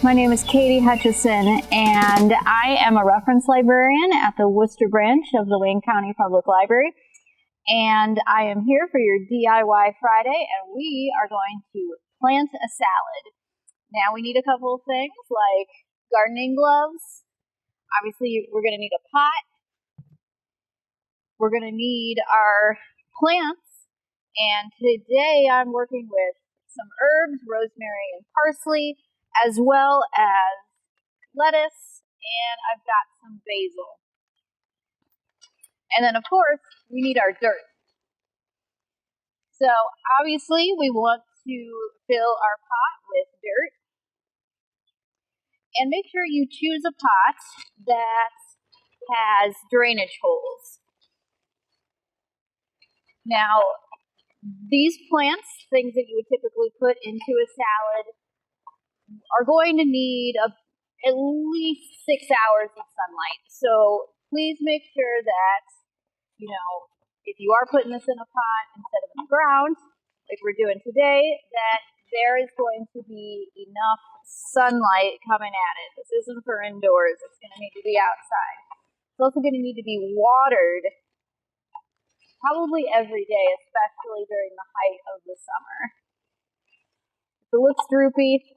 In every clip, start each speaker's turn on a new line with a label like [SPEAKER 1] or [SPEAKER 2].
[SPEAKER 1] My name is Katie Hutchison, and I am a reference librarian at the Worcester branch of the Wayne County Public Library. And I am here for your DIY Friday, and we are going to plant a salad. Now we need a couple of things like gardening gloves. Obviously, we're going to need a pot. We're going to need our plants. And today I'm working with some herbs, rosemary and parsley, as well as lettuce, and I've got some basil. And then, of course, we need our dirt. So, obviously, we want to fill our pot with dirt. And make sure you choose a pot that has drainage holes. Now, these plants, things that you would typically put into a salad, are going to need at least 6 hours of sunlight. So please make sure that, if you are putting this in a pot instead of in the ground, like we're doing today, that there is going to be enough sunlight coming at it. This isn't for indoors. It's going to need to be outside. It's also going to need to be watered probably every day, especially during the height of the summer. If it looks droopy,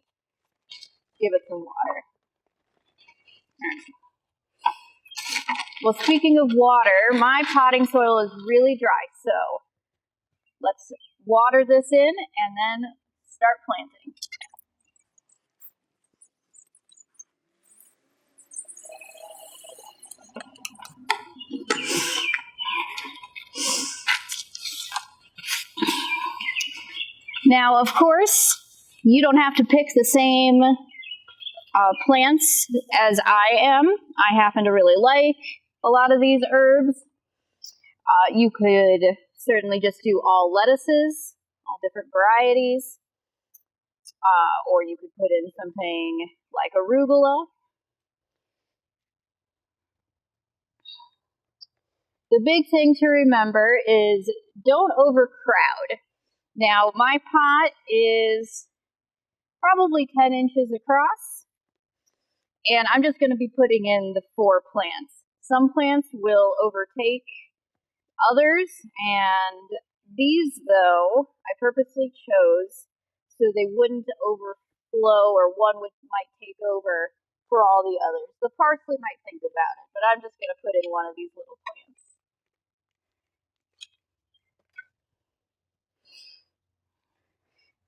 [SPEAKER 1] give it some water. Well, speaking of water, my potting soil is really dry, so let's water this in and then start planting. Now, of course, you don't have to pick the same plants as I am. I happen to really like a lot of these herbs. You could certainly just do all lettuces, all different varieties, or you could put in something like arugula. The big thing to remember is don't overcrowd. Now, my pot is probably 10 inches across, and I'm just going to be putting in the 4 plants. Some plants will overtake others, and these, though, I purposely chose so they wouldn't overflow or one might take over for all the others. The parsley might think about it, but I'm just going to put in one of these little plants.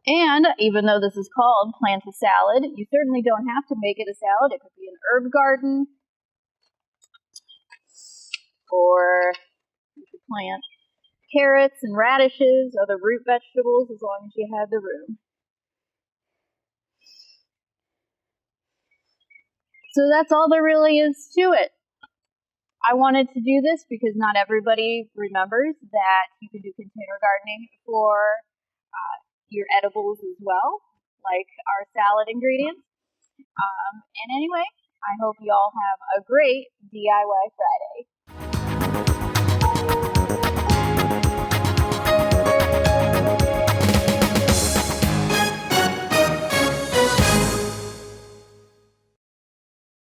[SPEAKER 1] And even though this is called plant a salad, you certainly don't have to make it a salad. It could be an herb garden, or you could plant carrots and radishes, other root vegetables, as long as you have the room. So that's all there really is to it. I wanted to do this because not everybody remembers that you can do container gardening for your edibles as well, like our salad ingredients. And anyway, I hope you all have a great DIY Friday.